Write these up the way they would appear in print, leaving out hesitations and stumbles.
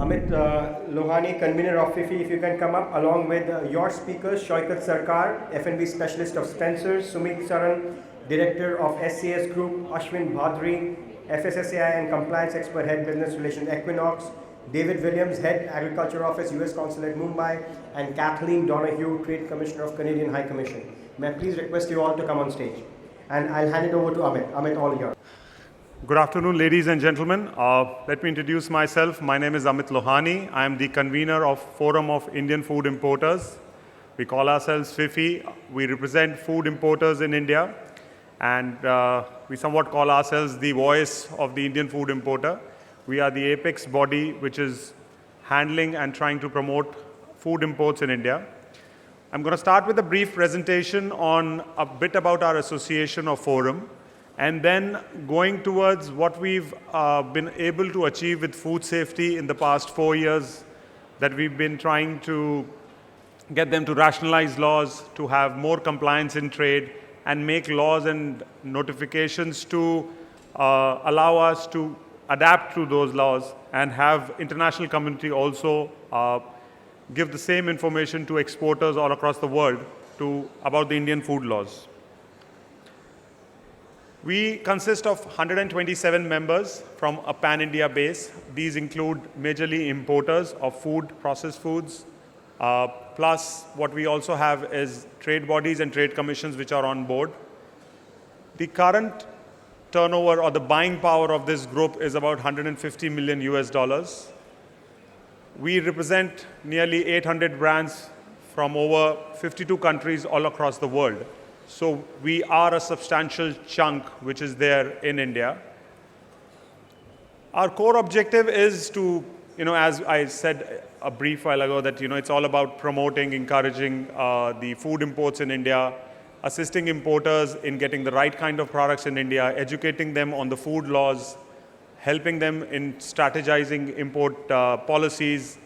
Amit Lohani, convener of FIFI, if you can come up, along with your speakers, Shaukat Sarkar, F&B specialist of Spencers, Sumit Saran, director of SCS Group, Ashwin Bhadri, FSSAI and compliance expert, head business relations, Equinox, David Williams, head agriculture office, US Consulate, Mumbai, and Kathleen Donahue, trade commissioner of Canadian High Commission. May I please request you all to come on stage? And I'll hand it over to Amit. Amit, all yours. Good afternoon, ladies and gentlemen. Let me introduce myself. My name is Amit Lohani. I am the convener of Forum of Indian Food Importers. We call ourselves FIFI. We represent food importers in India, and we somewhat call ourselves the voice of the Indian food importer. We are the apex body which is handling and trying to promote food imports in India. I'm going to start with a brief presentation on a bit about our association or forum, and then going towards what we've been able to achieve with food safety in the past 4 years, that we've been trying to get them to rationalize laws, to have more compliance in trade, and make laws and notifications to allow us to adapt to those laws and have international community also give the same information to exporters all across the world about the Indian food laws. We consist of 127 members from a pan-India base. These include majorly importers of food, processed foods, plus what we also have is trade bodies and trade commissions which are on board. The current turnover or the buying power of this group is about $150 million US. We represent nearly 800 brands from over 52 countries all across the world. So we are a substantial chunk which is there in India. Our core objective is to, as I said a brief while ago, that it's all about promoting, encouraging the food imports in India, assisting importers in getting the right kind of products in India, educating them on the food laws, helping them in strategizing import policies.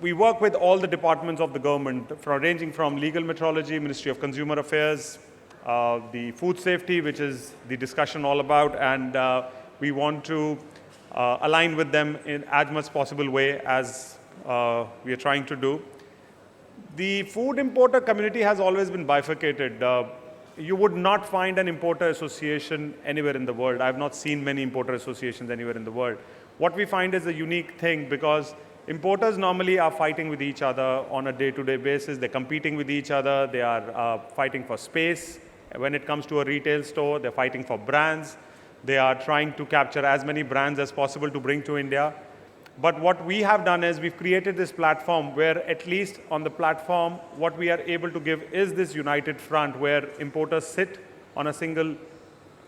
We work with all the departments of the government, ranging from legal metrology, Ministry of Consumer Affairs, the food safety, which is the discussion all about, and we want to align with them in as much possible way as we are trying to do. The food importer community has always been bifurcated. You would not find an importer association anywhere in the world. I have not seen many importer associations anywhere in the world. What we find is a unique thing, because importers normally are fighting with each other on a day-to-day basis. They're competing with each other. They are fighting for space. When it comes to a retail store, they're fighting for brands. They are trying to capture as many brands as possible to bring to India. But what we have done is we've created this platform where, at least on the platform, what we are able to give is this united front where importers sit on a single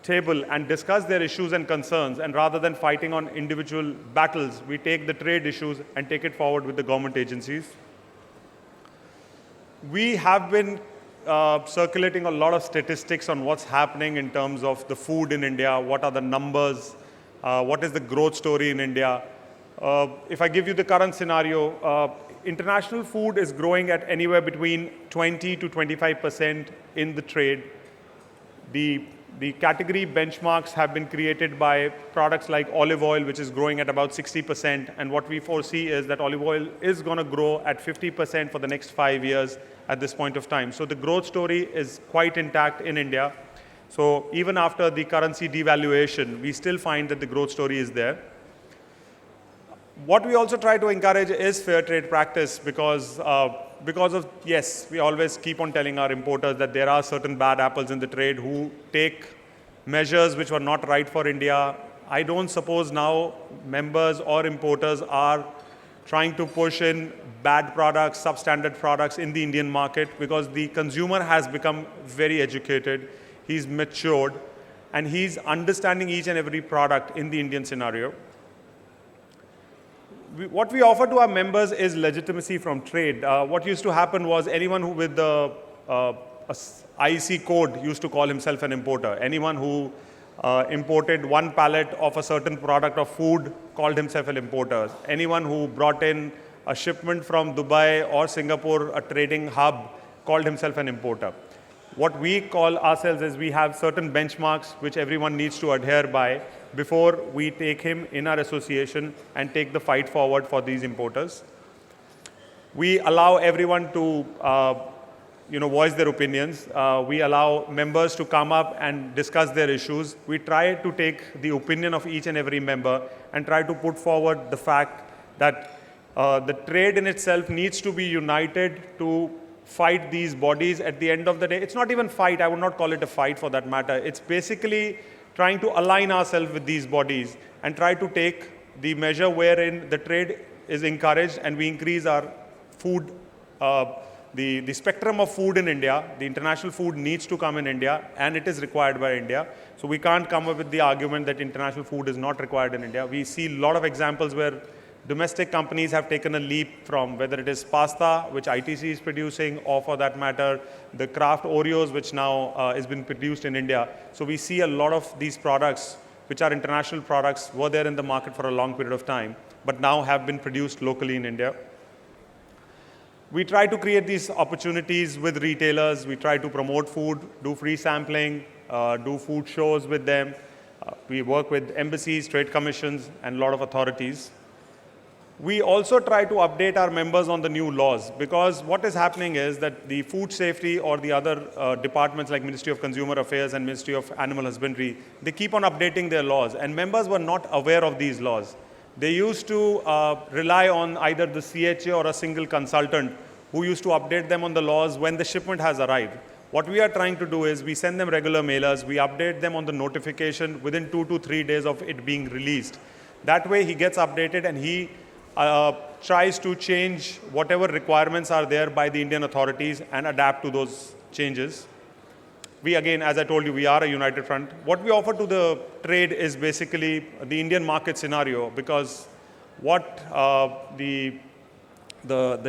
table and discuss their issues and concerns, and rather than fighting on individual battles, we take the trade issues and take it forward with the government agencies. We have been circulating a lot of statistics on what's happening in terms of the food in India, what are the numbers, what is the growth story in India. If I give you the current scenario, international food is growing at anywhere between 20 to 25% in the trade. The category benchmarks have been created by products like olive oil, which is growing at about 60%. And what we foresee is that olive oil is going to grow at 50% for the next 5 years at this point of time. So the growth story is quite intact in India. So even after the currency devaluation, we still find that the growth story is there. What we also try to encourage is fair trade practice, because of, yes, we always keep on telling our importers that there are certain bad apples in the trade who take measures which were not right for India. I don't suppose now members or importers are trying to push in bad products, substandard products in the Indian market, because the consumer has become very educated, he's matured, and he's understanding each and every product in the Indian scenario. What we offer to our members is legitimacy from trade. What used to happen was anyone who with the IEC code used to call himself an importer. Anyone who imported one pallet of a certain product of food called himself an importer. Anyone who brought in a shipment from Dubai or Singapore, a trading hub, called himself an importer. what we call ourselves is we have certain benchmarks which everyone needs to adhere by before we take him in our association and take the fight forward for these importers. We allow everyone to voice their opinions. We allow members to come up and discuss their issues. We try to take the opinion of each and every member and try to put forward the fact that the trade in itself needs to be united to fight these bodies. At the end of the day, it's not even fight. I would not call it a fight for that matter. It's basically trying to align ourselves with these bodies and try to take the measure wherein the trade is encouraged and we increase our food, the spectrum of food in India. The international food needs to come in India and it is required by India. So we can't come up with the argument that international food is not required in India. We see a lot of examples where domestic companies have taken a leap from whether it is pasta, which ITC is producing, or for that matter, the Kraft Oreos, which now has been produced in India. So we see a lot of these products, which are international products, were there in the market for a long period of time, but now have been produced locally in India. We try to create these opportunities with retailers. We try to promote food, do free sampling, do food shows with them. We work with embassies, trade commissions, and a lot of authorities. We also try to update our members on the new laws, because what is happening is that the food safety or the other departments like Ministry of Consumer Affairs and Ministry of Animal Husbandry, they keep on updating their laws, and members were not aware of these laws. They used to rely on either the CHA or a single consultant who used to update them on the laws when the shipment has arrived. What we are trying to do is we send them regular mailers, we update them on the notification within 2 to 3 days of it being released. That way he gets updated and he tries to change whatever requirements are there by the Indian authorities and adapt to those changes. We, again, as I told you, we are a united front. What we offer to the trade is basically the Indian market scenario, because what the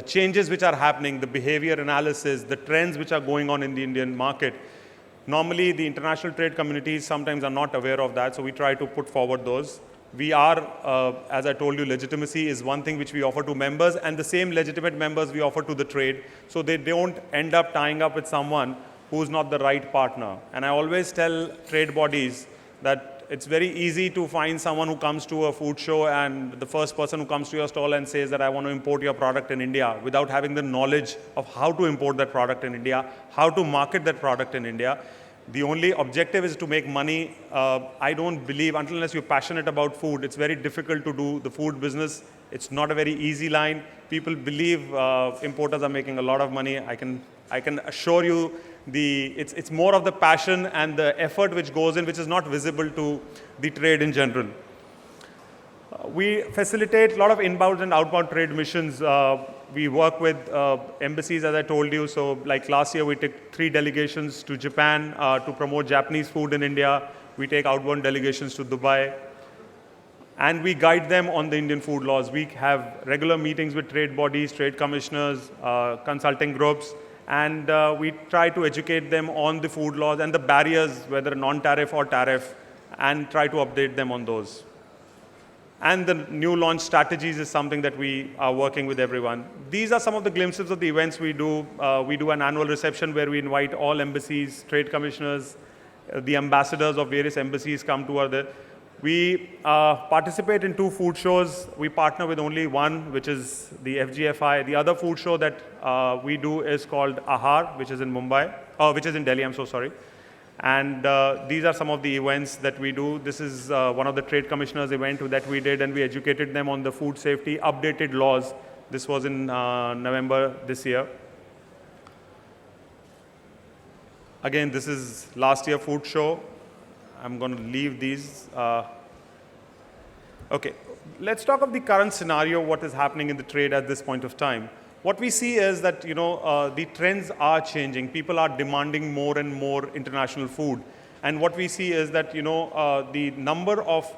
changes which are happening, the behavior analysis, the trends which are going on in the Indian market, normally the international trade communities sometimes are not aware of that, so we try to put forward those. We are, as I told you, legitimacy is one thing which we offer to members, and the same legitimate members we offer to the trade, so they don't end up tying up with someone who's not the right partner. And I always tell trade bodies that it's very easy to find someone who comes to a food show and the first person who comes to your stall and says that I want to import your product in India without having the knowledge of how to import that product in India, how to market that product in India. The only objective is to make money. I don't believe, unless you're passionate about food, it's very difficult to do the food business. It's not a very easy line. People believe importers are making a lot of money. I can assure you it's more of the passion and the effort which goes in, which is not visible to the trade in general. We facilitate a lot of inbound and outbound trade missions. We work with embassies, as I told you. So like last year, we took 3 delegations to Japan to promote Japanese food in India. We take outbound delegations to Dubai. And we guide them on the Indian food laws. We have regular meetings with trade bodies, trade commissioners, consulting groups. And we try to educate them on the food laws and the barriers, whether non-tariff or tariff, and try to update them on those. And the new launch strategies is something that we are working with everyone. These are some of the glimpses of the events we do. We do an annual reception where we invite all embassies, trade commissioners, the ambassadors of various embassies come to our. We participate in 2 food shows. We partner with only one, which is the FGFI. The other food show that we do is called Ahar, which is in Mumbai, which is in Delhi, I'm so sorry. And these are some of the events that we do. This is one of the trade commissioners event that we did, and we educated them on the food safety updated laws. This was in November this year. Again, this is last year food show. I'm going to leave these. Okay, let's talk of the current scenario, what is happening in the trade at this point of time. What we see is that the trends are changing. People are demanding more and more international food. And what we see is that the number of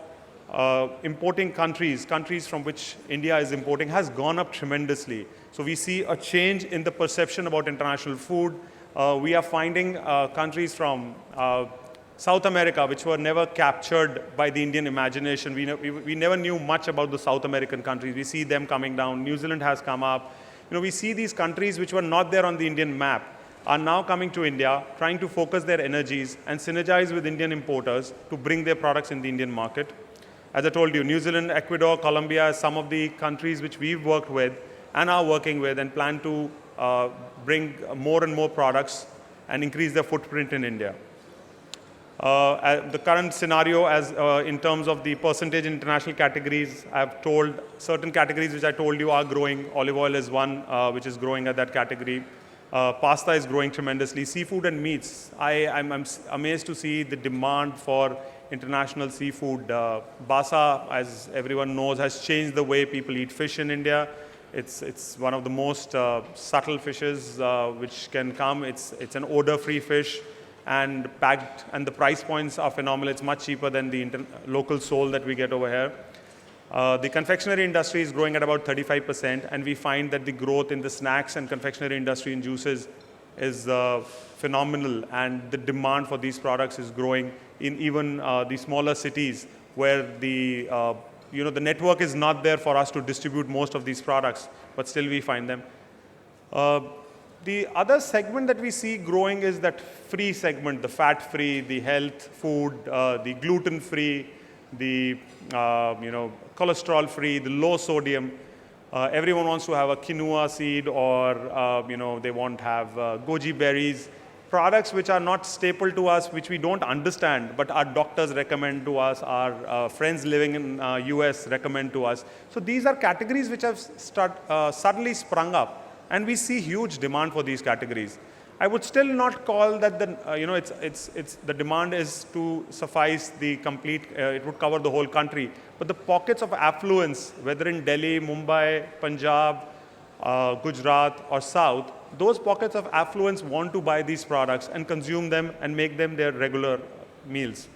importing countries from which India is importing has gone up tremendously. So we see a change in the perception about international food. We are finding countries from South America, which were never captured by the Indian imagination. We never knew much about the South American countries. We see them coming down. New Zealand has come up. We see these countries which were not there on the Indian map. are now coming to India, trying to focus their energies and synergize with Indian importers to bring their products in the Indian market. As I told you, New Zealand, Ecuador, Colombia are some of the countries which we've worked with and are working with and plan to bring more and more products and increase their footprint in India. The current scenario in terms of the percentage in international categories, I've told certain categories which I told you are growing. Olive oil is one which is growing at that category. Pasta is growing tremendously. Seafood and meats, I'm amazed to see the demand for international seafood. Basa, as everyone knows, has changed the way people eat fish in India. It's one of the most subtle fishes which can come. It's an odor-free fish and packed, and the price points are phenomenal. It's much cheaper than the local sole that we get over here. The confectionery industry is growing at about 35%, and we find that the growth in the snacks and confectionery industry in juices is phenomenal, and the demand for these products is growing in even the smaller cities where the network is not there for us to distribute most of these products, but still we find them. The other segment that we see growing is that free segment, the fat-free, the health food, the gluten-free, the cholesterol-free, the low sodium. Everyone wants to have a quinoa seed, or they want to have goji berries, products which are not staple to us, which we don't understand, but our doctors recommend to us, our friends living in US recommend to us. So these are categories which have suddenly sprung up, and we see huge demand for these categories. I would still not call that the demand is to suffice the complete, it would cover the whole country. But the pockets of affluence, whether in Delhi, Mumbai, Punjab, Gujarat or South, those pockets of affluence want to buy these products and consume them and make them their regular meals.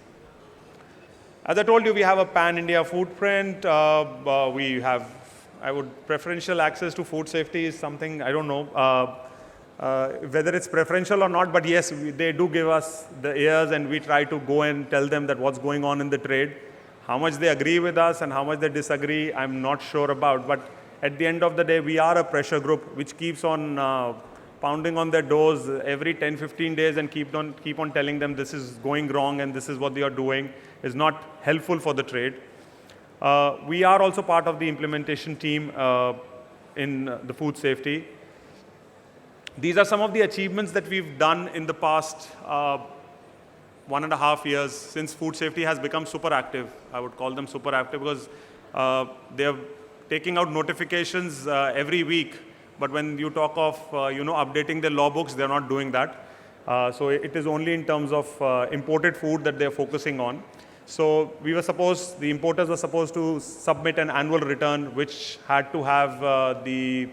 As I told you, we have a pan-India footprint. We have, preferential access to food safety is something, I don't know whether it's preferential or not, but yes, they do give us the ears, and we try to go and tell them that what's going on in the trade. How much they agree with us and how much they disagree, I'm not sure about. But at the end of the day, we are a pressure group which keeps on pounding on their doors every 10, 15 days and keep on telling them this is going wrong and this is what they are doing is not helpful for the trade. We are also part of the implementation team in the food safety. These are some of the achievements that we've done in the past 1.5 years since food safety has become super active. I would call them super active because they're taking out notifications every week. But when you talk of updating their law books, they're not doing that. So it is only in terms of imported food that they're focusing on. So the importers were supposed to submit an annual return which had to have the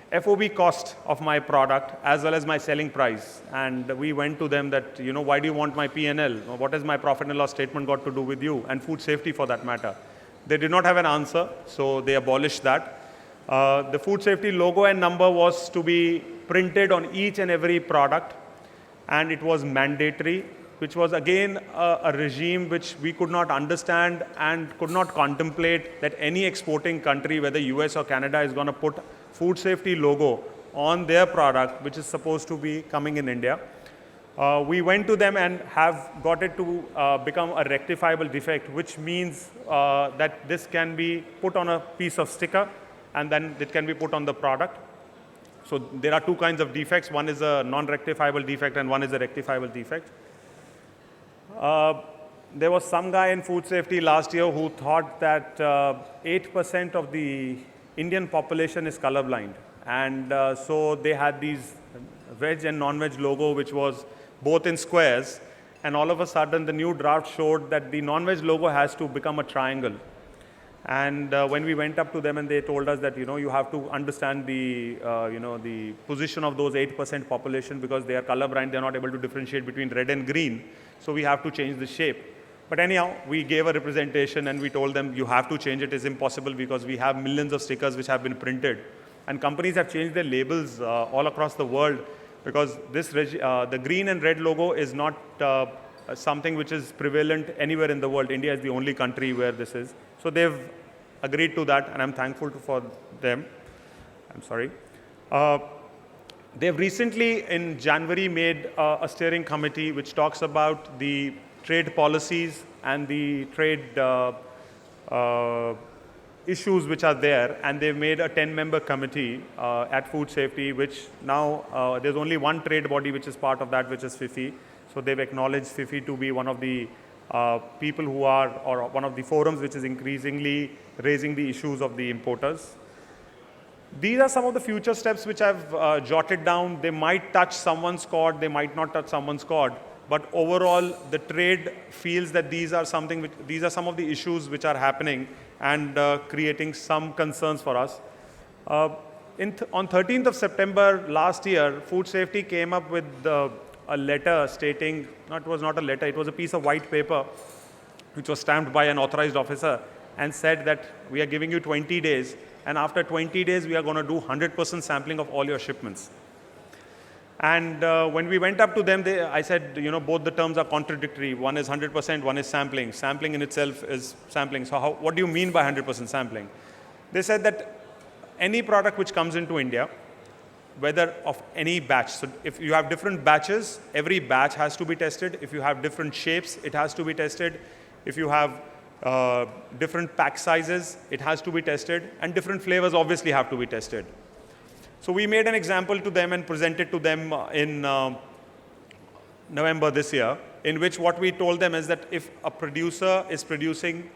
FOB cost of my product as well as my selling price. And we went to them that, why do you want my P&L? What has my profit and loss statement got to do with you? And food safety for that matter. They did not have an answer, so they abolished that. The food safety logo and number was to be printed on each and every product, and it was mandatory, which was again a regime which we could not understand and could not contemplate that any exporting country, whether US or Canada, is going to put food safety logo on their product, which is supposed to be coming in India. We went to them and have got it to become a rectifiable defect, which means that this can be put on a piece of sticker and then it can be put on the product. So there are two kinds of defects. One is a non-rectifiable defect and one is a rectifiable defect. There was some guy in food safety last year who thought that 8% of the Indian population is colorblind. And so they had these veg and non-veg logo, which was both in squares. And all of a sudden, the new draft showed that the non-veg logo has to become a triangle. And when we went up to them and they told us that, you have to understand the, the position of those 8% population because they are colorblind, they're not able to differentiate between red and green. So we have to change the shape. But anyhow, we gave a representation and we told them, you have to change it. It's impossible because we have millions of stickers which have been printed. And companies have changed their labels all across the world because the green and red logo is not something which is prevalent anywhere in the world. India is the only country where this is. So they've agreed to that, and I'm thankful for them. I'm sorry. They've recently, in January, made a steering committee which talks about the trade policies and the trade issues which are there, and they've made a 10-member committee at Food Safety, which now there's only one trade body which is part of that, which is FIFI. So they've acknowledged FIFI to be one of the people who are, or one of the forums which is increasingly raising the issues of the importers. These are some of the future steps which I've jotted down. They might touch someone's chord, they might not touch someone's chord, but overall the trade feels that these are some of the issues which are happening and creating some concerns for us. On 13th of September last year, Food Safety came up with a letter stating, it was not a letter, it was a piece of white paper which was stamped by an authorized officer, and said that we are giving you 20 days, and after 20 days we are going to do 100% sampling of all your shipments. And when we went up to them, I said, both the terms are contradictory. One is 100%, one is sampling. Sampling in itself is sampling. So what do you mean by 100% sampling? They said that any product which comes into India, whether of any batch, so if you have different batches, every batch has to be tested. If you have different shapes, it has to be tested. If you have different pack sizes, it has to be tested. And different flavors obviously have to be tested. So we made an example to them and presented to them in November this year, in which what we told them is that if a producer is producing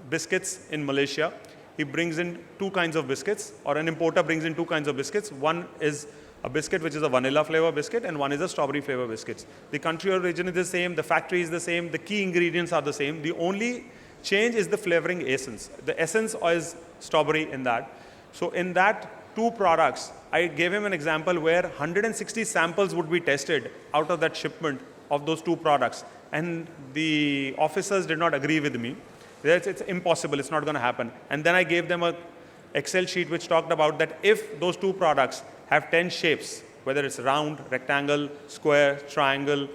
biscuits in Malaysia, he brings in two kinds of biscuits, or an importer brings in two kinds of biscuits. One is a biscuit which is a vanilla flavor biscuit, and one is a strawberry flavor biscuit. The country of origin is the same, the factory is the same, the key ingredients are the same. The only change is the flavoring essence. The essence is strawberry in that. So in that two products, I gave him an example where 160 samples would be tested out of that shipment of those two products. And the officers did not agree with me. It's impossible, it's not going to happen. And then I gave them an Excel sheet which talked about that if those two products have 10 shapes, whether it's round, rectangle, square, triangle,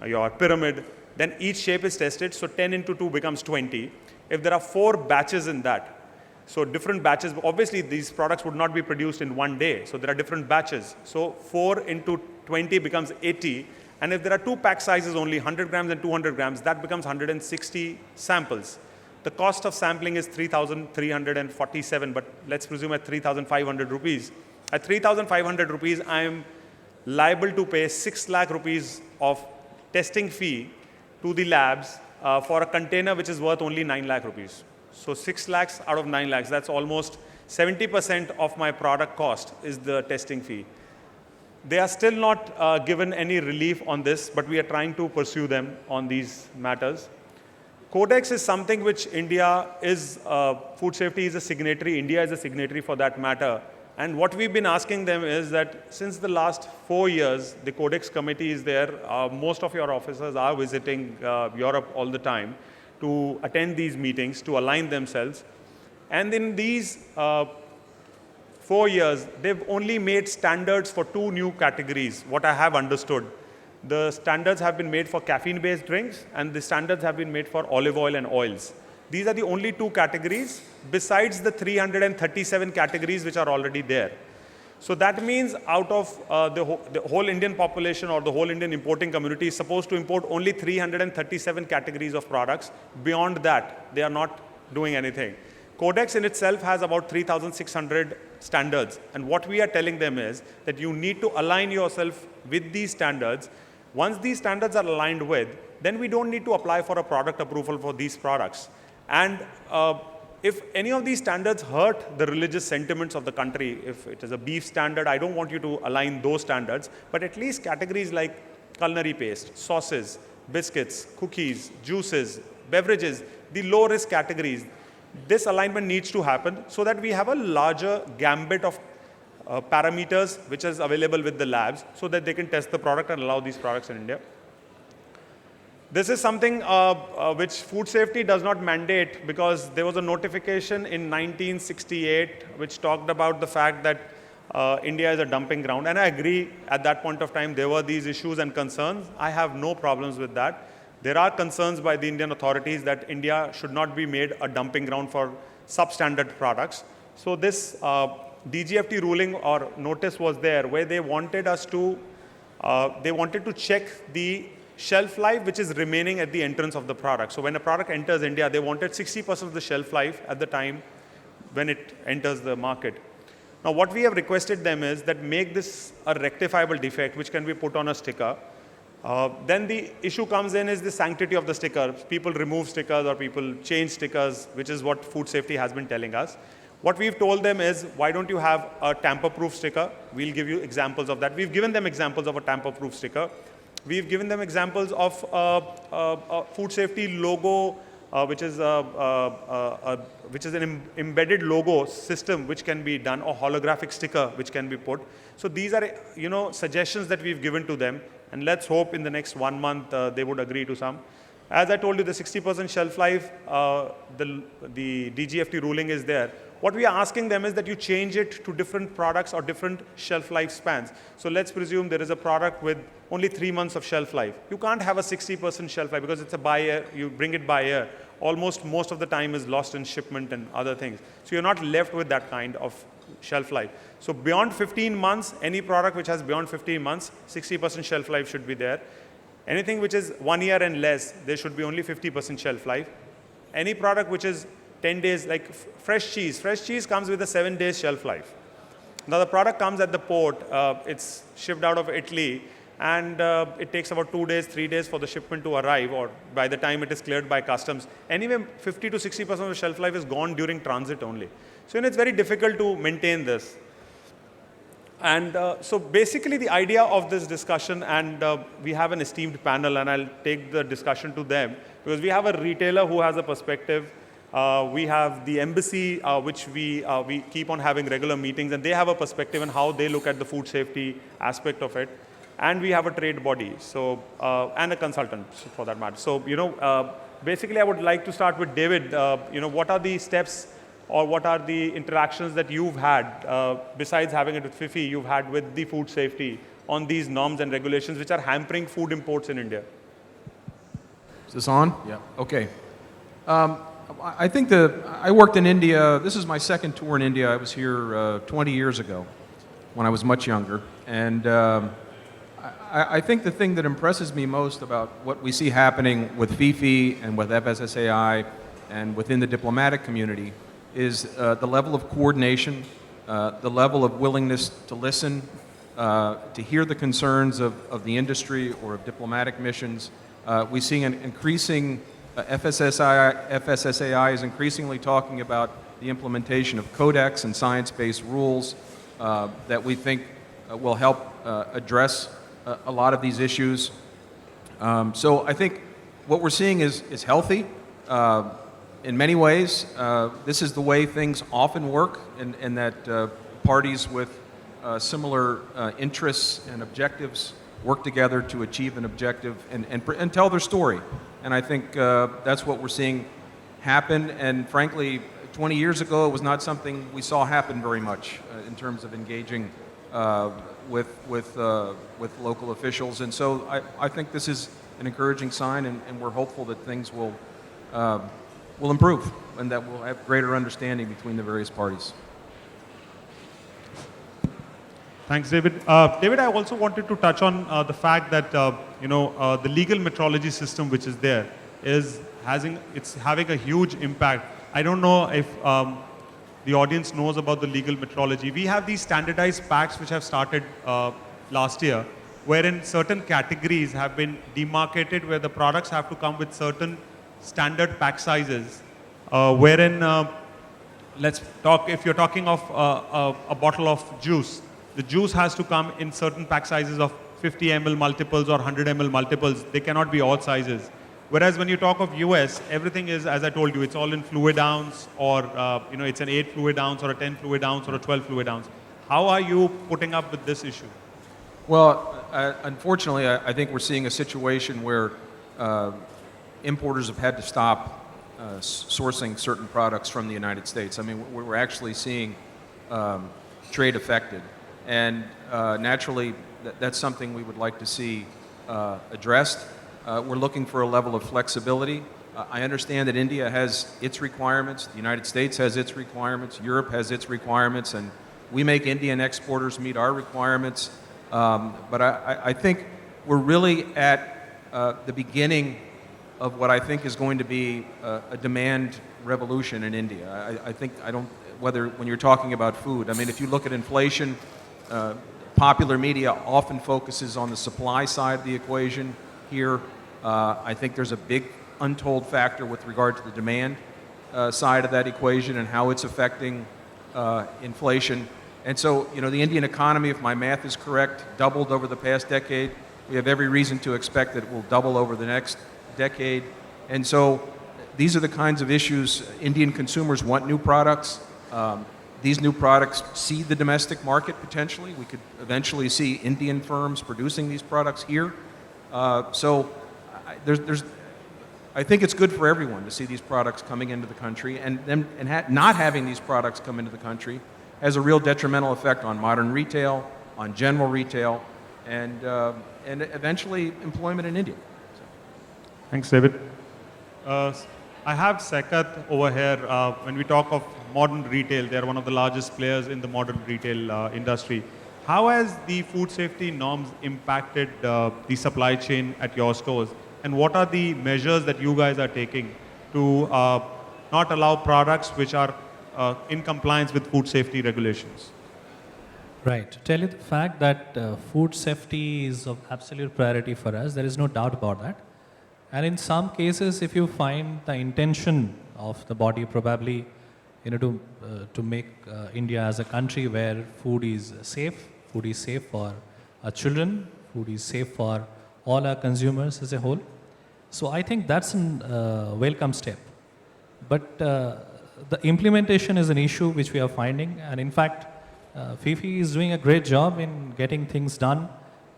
your pyramid, then each shape is tested. So 10 into 2 becomes 20. If there are 4 batches in that, so different batches, obviously these products would not be produced in one day. So there are different batches. So 4 into 20 becomes 80. And if there are two pack sizes only, 100 grams and 200 grams, that becomes 160 samples. The cost of sampling is 3,347, but let's presume at 3,500 rupees. At 3,500 rupees, I am liable to pay 6 lakh rupees of testing fee to the labs for a container which is worth only 9 lakh rupees. So 6 lakhs out of 9 lakhs, that's almost 70% of my product cost is the testing fee. They are still not given any relief on this, but we are trying to pursue them on these matters. Codex is something which India is, food safety is a signatory, India is a signatory for that matter. And what we've been asking them is that since the last 4 years, the Codex committee is there. Most of your officers are visiting Europe all the time to attend these meetings, to align themselves. And in these 4 years, they've only made standards for 2 new categories, what I have understood. The standards have been made for caffeine-based drinks, and the standards have been made for olive oil and oils. These are the only 2 categories, besides the 337 categories which are already there. So that means out of the whole Indian population or the whole Indian importing community is supposed to import only 337 categories of products. Beyond that, they are not doing anything. Codex in itself has about 3,600 standards. And what we are telling them is that you need to align yourself with these standards. Once these standards are aligned with, then we don't need to apply for a product approval for these products. And if any of these standards hurt the religious sentiments of the country, if it is a beef standard, I don't want you to align those standards, but at least categories like culinary paste, sauces, biscuits, cookies, juices, beverages, the low-risk categories, this alignment needs to happen so that we have a larger gambit of parameters which is available with the labs so that they can test the product and allow these products in India. This is something which food safety does not mandate, because there was a notification in 1968 which talked about the fact that India is a dumping ground. And I agree, at that point of time there were these issues and concerns. I have no problems with that. There are concerns by the Indian authorities that India should not be made a dumping ground for substandard products. So this DGFT ruling or notice was there where they wanted us to, they wanted to check the shelf life which is remaining at the entrance of the product. So when a product enters India, they wanted 60% of the shelf life at the time when it enters the market. Now what we have requested them is that make this a rectifiable defect which can be put on a sticker. Then the issue comes in is the sanctity of the sticker. People remove stickers or people change stickers, which is what food safety has been telling us. What we've told them is, why don't you have a tamper-proof sticker? We'll give you examples of that. We've given them examples of a tamper-proof sticker. We've given them examples of a food safety logo, which is an embedded logo system which can be done, or holographic sticker which can be put. So these are, suggestions that we've given to them, and let's hope in the next 1 month they would agree to some. As I told you, the 60% shelf life, the DGFT ruling is there. What we are asking them is that you change it to different products or different shelf life spans. So let's presume there is a product with only 3 months of shelf life. You can't have a 60% shelf life because it's a by air, you bring it by air. Almost most of the time is lost in shipment and other things. So you're not left with that kind of shelf life. So beyond 15 months, any product which has beyond 15 months, 60% shelf life should be there. Anything which is 1 year and less, there should be only 50% shelf life. Any product which is 10 days, like fresh cheese comes with a 7 days shelf life. Now the product comes at the port, it's shipped out of Italy, and it takes about 2 days, 3 days for the shipment to arrive, or by the time it is cleared by customs. Anyway, 50 to 60% of the shelf life is gone during transit only. So it's very difficult to maintain this. And so basically the idea of this discussion, and we have an esteemed panel, and I'll take the discussion to them, because we have a retailer who has a perspective. We have the embassy, which we keep on having regular meetings, and they have a perspective on how they look at the food safety aspect of it. And we have a trade body, so and a consultant for that matter. So basically, I would like to start with David. What are the steps, or what are the interactions that you've had besides having it with FIFI? You've had with the food safety on these norms and regulations which are hampering food imports in India. Is this on? Yeah. Okay. I think I worked in India. This is my second tour in India. I was here 20 years ago when I was much younger. And I think the thing that impresses me most about what we see happening with FIFI and with FSSAI and within the diplomatic community is the level of coordination, the level of willingness to listen, to hear the concerns of the industry or of diplomatic missions. We see an increasing FSSAI is increasingly talking about the implementation of codex and science-based rules that we think will help address a lot of these issues. So I think what we're seeing is healthy. In many ways, this is the way things often work, in that parties with similar interests and objectives work together to achieve an objective and tell their story. And I think that's what we're seeing happen. And frankly, 20 years ago, it was not something we saw happen very much in terms of engaging with local officials. And so I think this is an encouraging sign, and we're hopeful that things will improve and that we'll have greater understanding between the various parties. Thanks, David. David, I also wanted to touch on the fact that the legal metrology system which is there it's having a huge impact. I don't know if the audience knows about the legal metrology. We have these standardized packs which have started last year, wherein certain categories have been demarcated, where the products have to come with certain standard pack sizes, wherein let's talk, if you're talking of a bottle of juice, the juice has to come in certain pack sizes of 50 ml multiples or 100 ml multiples. They cannot be all sizes. Whereas when you talk of US, everything is, as I told you, it's all in fluid ounce, or it's an 8 fluid ounce or a 10 fluid ounce or a 12 fluid ounce. How are you putting up with this issue? Well, unfortunately, I think we're seeing a situation where importers have had to stop sourcing certain products from the United States. I mean, we're actually seeing trade affected. And naturally, that's something we would like to see addressed. We're looking for a level of flexibility. I understand that India has its requirements, the United States has its requirements, Europe has its requirements, and We make Indian exporters meet our requirements. But I think we're really at the beginning of what I think is going to be a demand revolution in India. Whether when you're talking about food, I mean, if you look at inflation, popular media often focuses on the supply side of the equation here. I think there's a big untold factor with regard to the demand side of that equation and how it's affecting inflation. And so, the Indian economy, if my math is correct, doubled over the past decade. We have every reason to expect that it will double over the next decade. And so these are the kinds of issues. Indian consumers want new products. These new products seed the domestic market potentially. We could eventually see Indian firms producing these products here. I think it's good for everyone to see these products coming into the country, and not having these products come into the country has a real detrimental effect on modern retail, on general retail, and eventually employment in India. So. Thanks, David. I have Sekat over here. When we talk of modern retail, they are one of the largest players in the modern retail industry. How has the food safety norms impacted the supply chain at your stores? And what are the measures that you guys are taking to not allow products which are in compliance with food safety regulations? Right. To tell you the fact that food safety is of absolute priority for us, there is no doubt about that. And in some cases, if you find the intention of the body probably, to make India as a country where food is safe for our children, food is safe for all our consumers as a whole. So I think that's a welcome step. But the implementation is an issue which we are finding, and in fact, FIFI is doing a great job in getting things done,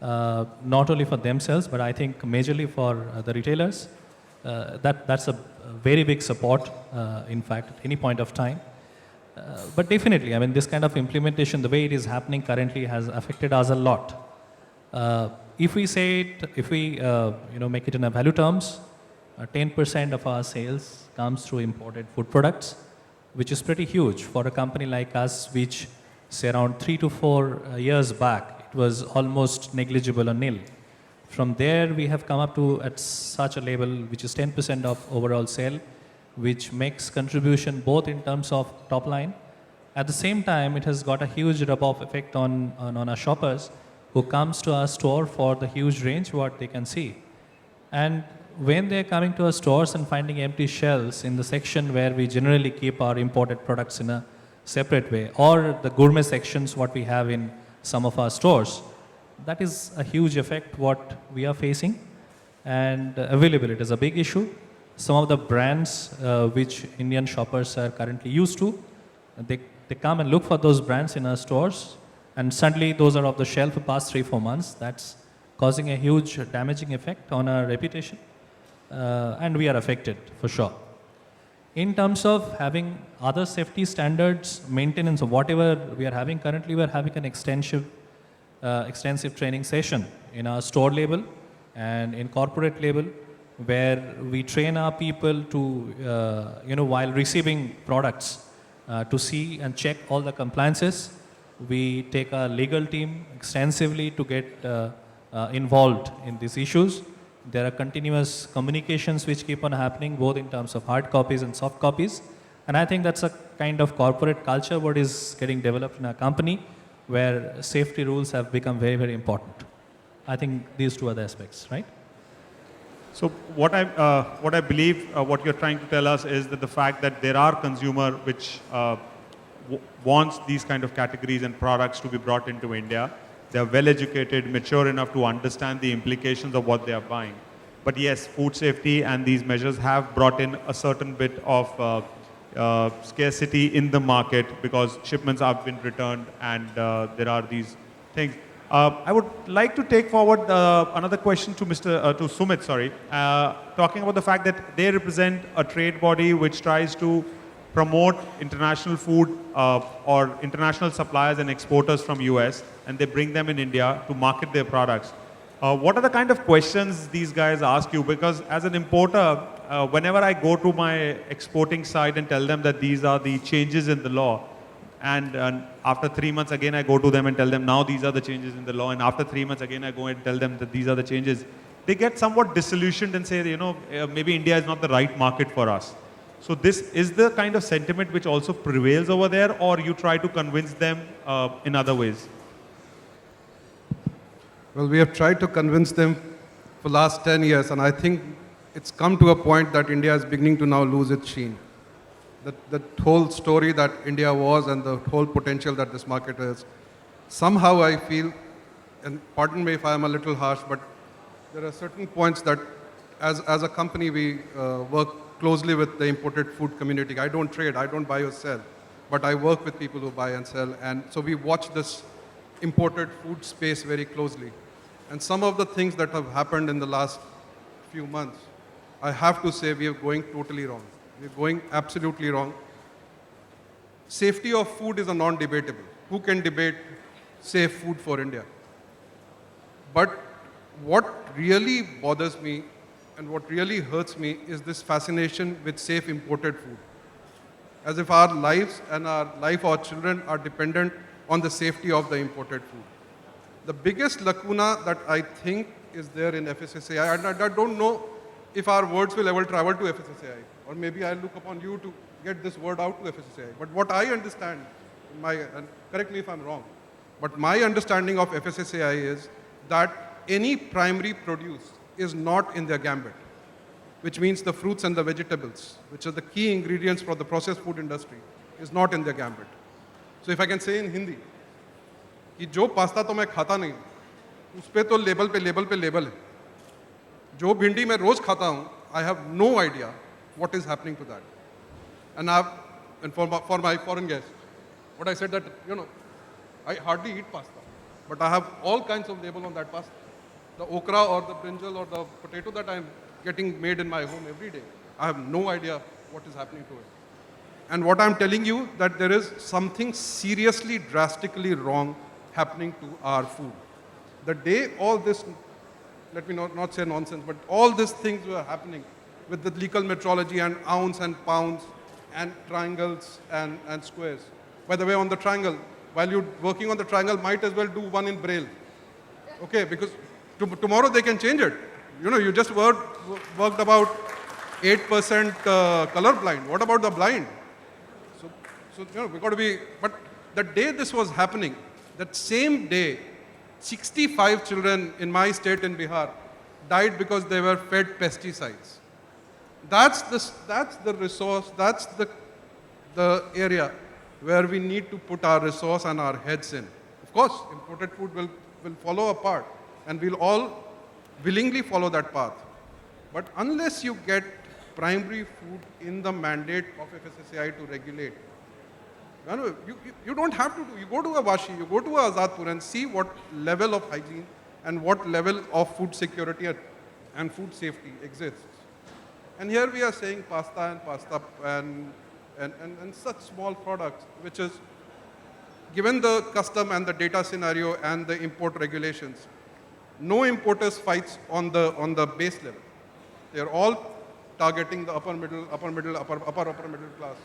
not only for themselves, but I think majorly for the retailers. That's a very big support, in fact, at any point of time. But definitely, I mean, this kind of implementation, the way it is happening currently, has affected us a lot. If we make it in a value terms, 10% of our sales comes through imported food products, which is pretty huge for a company like us, which say around 3 to 4 years back, it was almost negligible or nil. From there, we have come up to at such a level, which is 10% of overall sale, which makes contribution both in terms of top line. At the same time, it has got a huge rub-off effect on our shoppers who comes to our store for the huge range what they can see. And when they're coming to our stores and finding empty shelves in the section where we generally keep our imported products in a separate way, or the gourmet sections what we have in some of our stores, that is a huge effect what we are facing. And availability is a big issue. Some of the brands which Indian shoppers are currently used to, they come and look for those brands in our stores, and suddenly those are off the shelf for past 3-4 months. That's causing a huge damaging effect on our reputation, and we are affected for sure. In terms of having other safety standards, maintenance of whatever we are having currently, we are having an extensive training session in our store level and in corporate level, where we train our people to, while receiving products, to see and check all the compliances. We take our legal team extensively to get involved in these issues. There are continuous communications which keep on happening, both in terms of hard copies and soft copies. And I think that's a kind of corporate culture what is getting developed in our company, where safety rules have become very, very important. I think these two are the aspects, right? So what I believe what you're trying to tell us is that the fact that there are consumer which wants these kind of categories and products to be brought into India. They are well educated, mature enough to understand the implications of what they are buying. But yes, food safety and these measures have brought in a certain bit of scarcity in the market because shipments have been returned and there are these things. I would like to take forward another question to to Sumit, talking about the fact that they represent a trade body which tries to promote international food or international suppliers and exporters from US, and they bring them in India to market their products. What are the kind of questions these guys ask you? Because as an importer, whenever I go to my exporting side and tell them that these are the changes in the law, And after 3 months, again, I go to them and tell them, now these are the changes in the law. And after 3 months, again, I go and tell them that these are the changes. They get somewhat disillusioned and say, maybe India is not the right market for us. So this is the kind of sentiment which also prevails over there, or you try to convince them in other ways? Well, we have tried to convince them for the last 10 years, and I think it's come to a point that India is beginning to now lose its sheen. The whole story that India was and the whole potential that this market is. Somehow I feel, and pardon me if I am a little harsh, but there are certain points that as a company we work closely with the imported food community. I don't trade, I don't buy or sell, but I work with people who buy and sell. And so we watch this imported food space very closely. And some of the things that have happened in the last few months, I have to say we are going totally wrong. We're going absolutely wrong. Safety of food is a non-debatable. Who can debate safe food for India? But what really bothers me and what really hurts me is this fascination with safe imported food. As if our lives and our life of our children are dependent on the safety of the imported food. The biggest lacuna that I think is there in FSSAI, and I don't know if our words will ever travel to FSSAI, or maybe I'll look upon you to get this word out to FSSAI. But what I understand, and correct me if I'm wrong, but my understanding of FSSAI is that any primary produce is not in their gambit, which means the fruits and the vegetables, which are the key ingredients for the processed food industry, is not in their gambit. So if I can say in Hindi, कि जो pasta तो मैं खाता नहीं, उस पे तो label पे लेबल है. जो भिंडी मैं रोज खाता हूँ, I have no idea what is happening to that. And for my foreign guests, what I said that, I hardly eat pasta, but I have all kinds of label on that pasta. The okra or the brinjal or the potato that I'm getting made in my home every day, I have no idea what is happening to it. And what I'm telling you, that there is something seriously, drastically wrong happening to our food. The day all this, let me not say nonsense, but all these things were happening with the legal metrology and ounce and pounds and triangles and squares. By the way, on the triangle, while you're working on the triangle, might as well do one in Braille. Okay, because tomorrow they can change it. You just worked about 8% color blind. What about the blind? So we got to be, but the day this was happening, that same day, 65 children in my state in Bihar died because they were fed pesticides. That's the resource, that's the area where we need to put our resource and our heads in. Of course, imported food will follow a part, and we'll all willingly follow that path. But unless you get primary food in the mandate of FSSAI to regulate, you don't have to do. You go to a Vashi, you go to a Azadpur and see what level of hygiene and what level of food security and food safety exists. And here we are saying pasta and such small products, which is, given the custom and the data scenario and the import regulations, no importers fights on the base level. They are all targeting the upper middle class.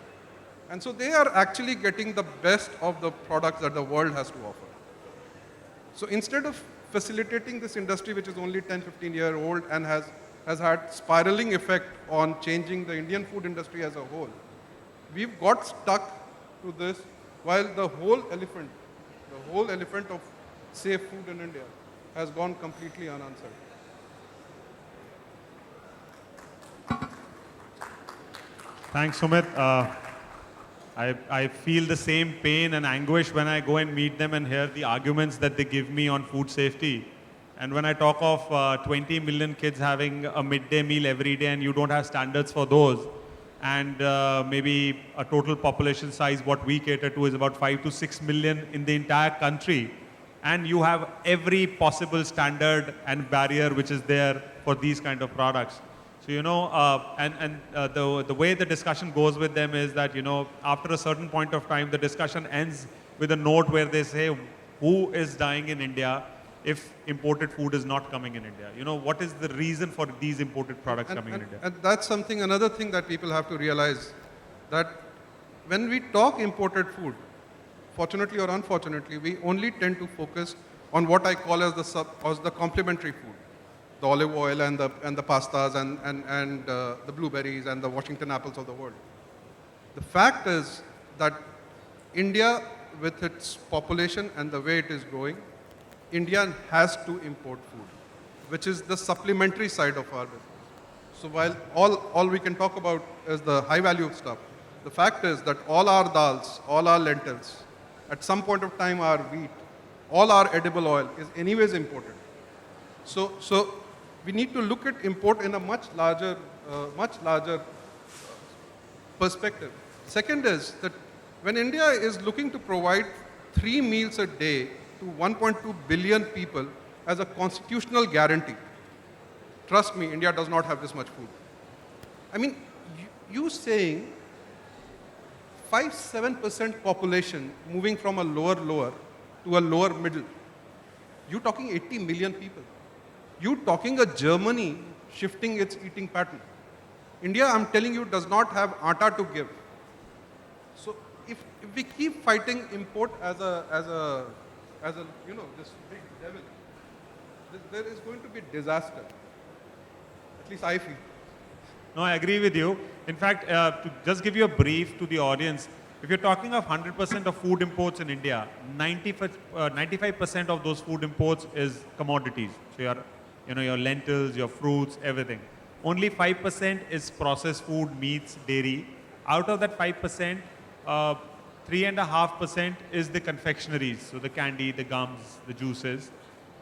And so they are actually getting the best of the products that the world has to offer. So instead of facilitating this industry, which is only 10, 15 years old and has had spiraling effect on changing the Indian food industry as a whole, we've got stuck to this while the whole elephant of safe food in India has gone completely unanswered. Thanks, Sumit. I feel the same pain and anguish when I go and meet them and hear the arguments that they give me on food safety. And when I talk of 20 million kids having a midday meal every day and you don't have standards for those, and maybe a total population size, what we cater to is about 5 to 6 million in the entire country, and you have every possible standard and barrier which is there for these kind of products. So, the way the discussion goes with them is that, after a certain point of time, the discussion ends with a note where they say, who is dying in India if imported food is not coming in India? What is the reason for these imported products coming in India? And that's another thing that people have to realize, that when we talk imported food, fortunately or unfortunately, we only tend to focus on what I call as the complementary food, the olive oil and the pastas and the blueberries and the Washington apples of the world. The fact is that India, with its population and the way it is growing, India has to import food, which is the supplementary side of our business. So while all we can talk about is the high value stuff, the fact is that all our dals, all our lentils, at some point of time our wheat, all our edible oil is anyways imported. So we need to look at import in a much larger perspective. Second is that when India is looking to provide 3 meals a day to 1.2 billion people as a constitutional guarantee, trust me, India does not have this much food. I mean, you saying 5-7% population moving from a lower to a lower middle, you talking 80 million people. You talking a Germany shifting its eating pattern. India, I'm telling you, does not have atta to give. So if we keep fighting import as a this big devil, there is going to be disaster. At least I feel. No, I agree with you. In fact, to just give you a brief to the audience, if you're talking of 100% of food imports in India, 95% of those food imports is commodities. So your lentils, your fruits, everything. Only 5% is processed food, meats, dairy. Out of that 5%, 3.5% is the confectionaries, so the candy, the gums, the juices.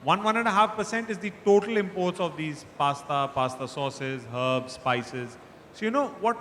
1.5% is the total imports of these pasta sauces, herbs, spices. So you know what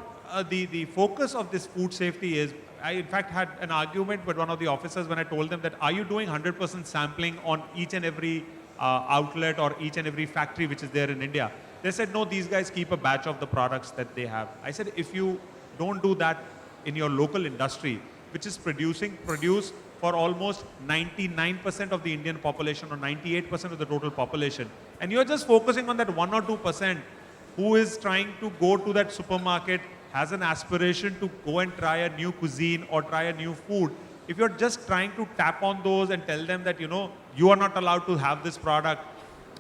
the focus of this food safety is. I in fact had an argument with one of the officers when I told them that are you doing 100% sampling on each and every outlet or each and every factory which is there in India. They said no, these guys keep a batch of the products that they have. I said if you don't do that in your local industry, which is produce for almost 99% of the Indian population or 98% of the total population, and you're just focusing on that 1 or 2% who is trying to go to that supermarket, has an aspiration to go and try a new cuisine or try a new food. If you're just trying to tap on those and tell them that, you are not allowed to have this product,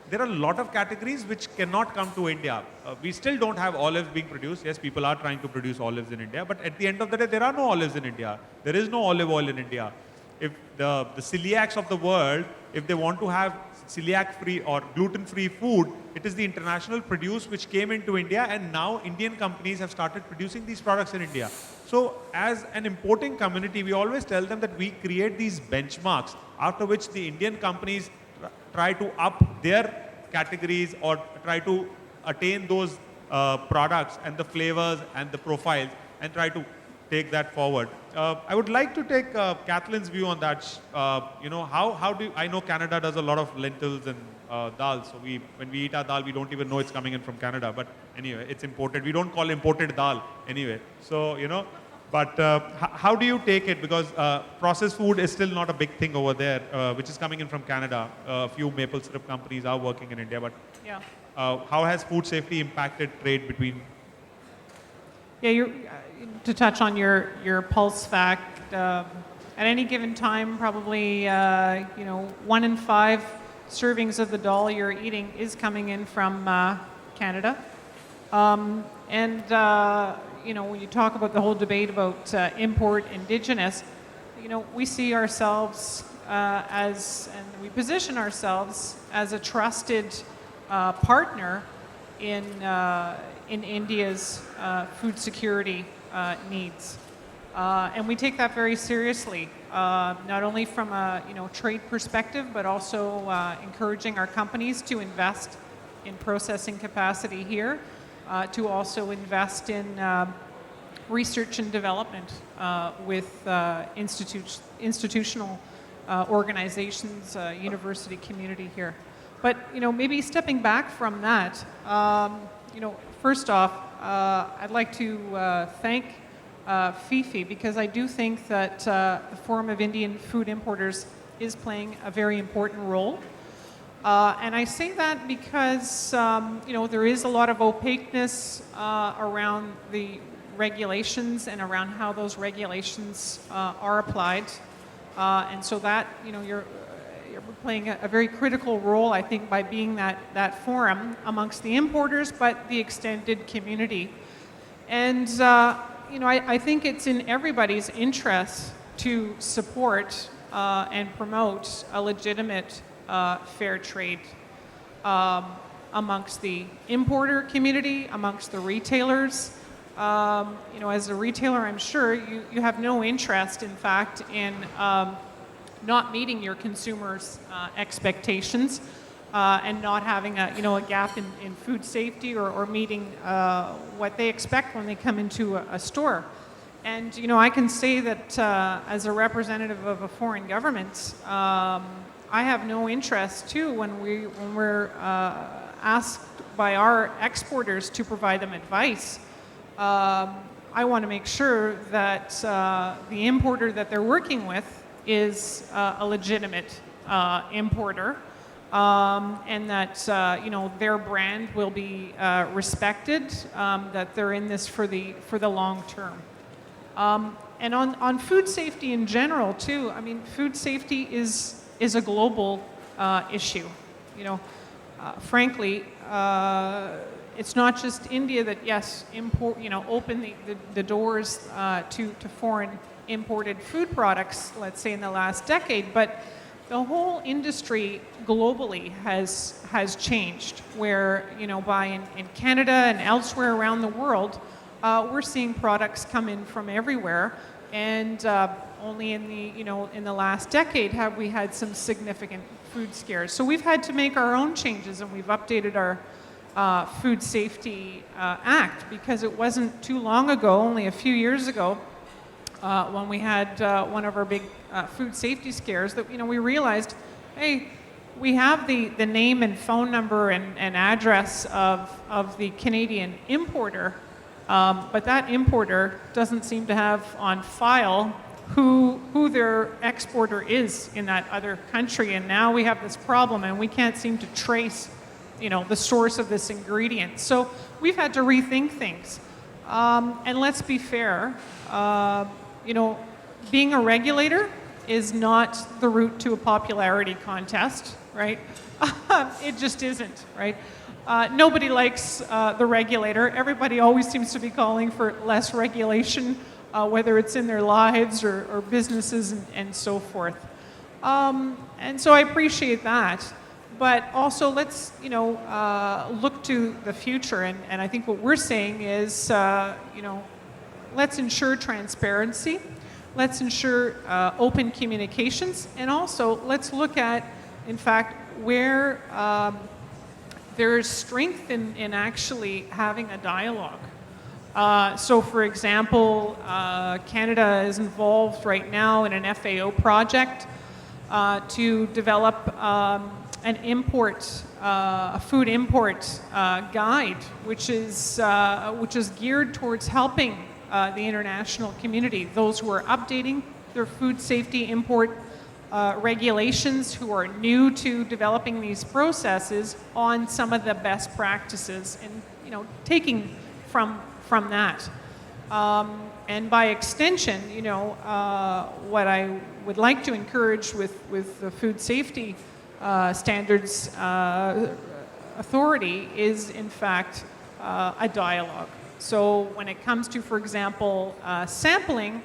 there are a lot of categories which cannot come to India. We still don't have olives being produced. Yes, people are trying to produce olives in India, but at the end of the day, there are no olives in India. There is no olive oil in India. If the celiacs of the world, if they want to have celiac-free or gluten-free food, it is the international produce which came into India, and now Indian companies have started producing these products in India. So as an importing community, we always tell them that we create these benchmarks after which the Indian companies try to up their categories or try to attain those products and the flavors and the profiles and try to take that forward. I would like to take Kathleen's view on that. I know Canada does a lot of lentils and dal. So when we eat our dal, we don't even know it's coming in from Canada. But anyway, it's imported. We don't call imported dal anyway. So, but how do you take it? Because processed food is still not a big thing over there, which is coming in from Canada. A few maple syrup companies are working in India. But yeah. How has food safety impacted trade between? Yeah, to touch on your pulse fact, at any given time, probably 1 in 5 servings of the dal you're eating is coming in from Canada. When you talk about the whole debate about import indigenous, we see ourselves and we position ourselves as a trusted partner in India's food security needs. And we take that very seriously, not only from a trade perspective, but also encouraging our companies to invest in processing capacity here, to also invest in research and development with institutional organizations, university community here. But maybe stepping back from that, first off, I'd like to thank FIFI, because I do think that the Forum of Indian Food Importers is playing a very important role. And I say that because there is a lot of opaqueness around the regulations and around how those regulations are applied. And so that, you're playing a very critical role, I think, by being that forum amongst the importers, but the extended community. And, I think it's in everybody's interest to support and promote a legitimate fair trade amongst the importer community, amongst the retailers. As a retailer, I'm sure you have no interest, in fact, in not meeting your consumers' expectations and not having a gap in food safety or meeting what they expect when they come into a store. And I can say that as a representative of a foreign government, I have no interest too when we're asked by our exporters to provide them advice. I want to make sure that the importer that they're working with is a legitimate importer, and that their brand will be respected, that they're in this for the long term. And on food safety in general too, I mean, food safety is a global issue. Frankly, it's not just India that, yes, open the doors to foreign imported food products, let's say in the last decade, but the whole industry globally has changed, where, in Canada and elsewhere around the world, we're seeing products come in from everywhere, and only in the last decade have we had some significant food scares. So we've had to make our own changes, and we've updated our Food Safety Act, because it wasn't too long ago, only a few years ago, when we had one of our big food safety scares, that we realized, hey, we have the name and phone number and address of the Canadian importer, but that importer doesn't seem to have on file who their exporter is in that other country, and now we have this problem, and we can't seem to trace the source of this ingredient. So we've had to rethink things. And let's be fair, being a regulator is not the route to a popularity contest, right? It just isn't, right? Nobody likes the regulator. Everybody always seems to be calling for less regulation, whether it's in their lives or businesses and so forth. And so I appreciate that. But also let's, look to the future. And I think what we're saying is, let's ensure transparency. Let's ensure open communications. And also let's look at, in fact, where there is strength in actually having a dialogue. So for example, Canada is involved right now in an FAO project to develop an import, a food import guide, which is geared towards helping the international community, those who are updating their food safety import regulations, who are new to developing these processes, on some of the best practices, and taking from that. And by extension, what I would like to encourage with the food safety standards authority is, in fact, a dialogue. So when it comes to, for example, sampling,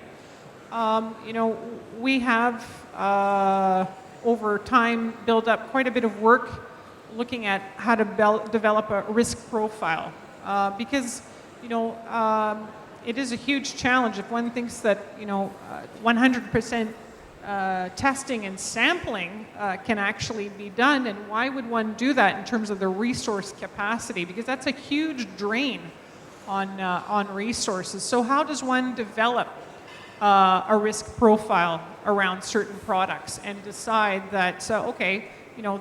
we have over time built up quite a bit of work looking at how to develop a risk profile, because it is a huge challenge if one thinks that 100% testing and sampling can actually be done, and why would one do that in terms of the resource capacity? Because that's a huge drain on resources. So how does one develop a risk profile around certain products and decide that okay,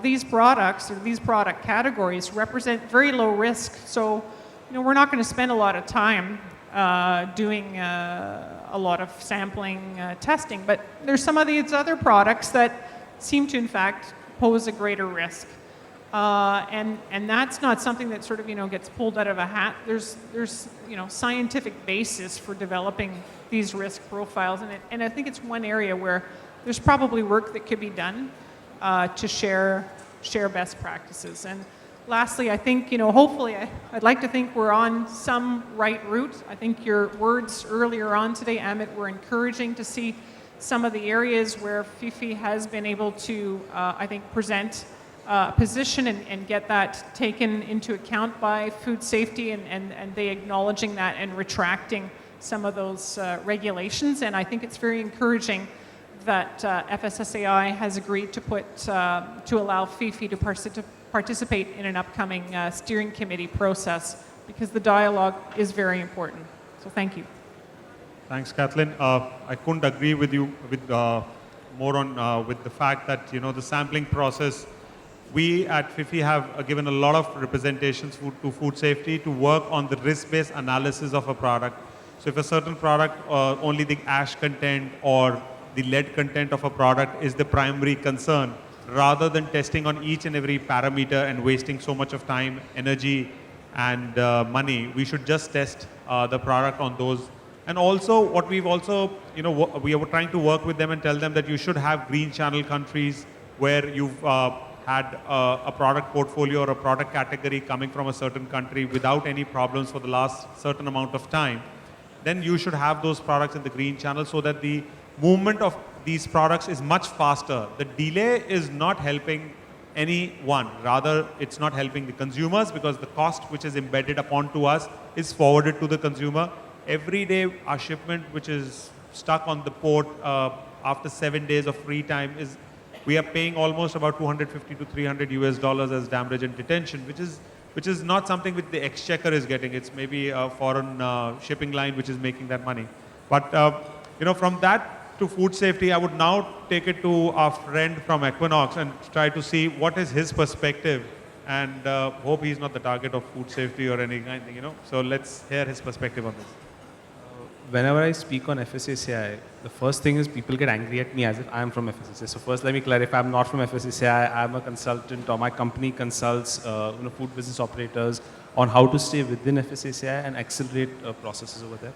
these products or these product categories represent very low risk, so we're not going to spend a lot of time doing a lot of sampling testing, but there's some of these other products that seem to in fact pose a greater risk, and that's not something that sort of gets pulled out of a hat. There's scientific basis for developing these risk profiles, and I think it's one area where there's probably work that could be done to share best practices. And lastly, I think, hopefully, I'd like to think we're on some right route. I think your words earlier on today, Amit, were encouraging to see some of the areas where FIFI has been able to, I think, present a position and get that taken into account by food safety, and they acknowledging that and retracting some of those regulations. And I think it's very encouraging that FSSAI has agreed to allow FIFI to participate in an upcoming steering committee process, because the dialogue is very important. So thank you. Thanks, Kathleen. I couldn't agree with you more on with the fact that the sampling process. We at FIFI have given a lot of representations to food safety to work on the risk-based analysis of a product. So if a certain product, only the ash content or the lead content of a product is the primary concern, rather than testing on each and every parameter and wasting so much of time, energy, and money, we should just test the product on those. And also, what we've also, we are trying to work with them and tell them that you should have green channel countries where you've had a product portfolio or a product category coming from a certain country without any problems for the last certain amount of time. Then you should have those products in the green channel so that the movement of these products is much faster. The delay is not helping anyone. Rather, it's not helping the consumers, because the cost which is embedded upon to us is forwarded to the consumer. Every day, our shipment, which is stuck on the port after 7 days of free time, we are paying almost about 250 to 300 US dollars as damage and detention, which is not something which the exchequer is getting. It's maybe a foreign shipping line which is making that money. But from that to food safety, I would now take it to our friend from Equinox and try to see what is his perspective, and hope he's not the target of food safety or anything, So let's hear his perspective on this. Whenever I speak on FSSAI, the first thing is people get angry at me as if I am from FSSAI. So first, let me clarify, I'm not from FSSAI. I'm a consultant, or my company consults food business operators on how to stay within FSSAI and accelerate processes over there.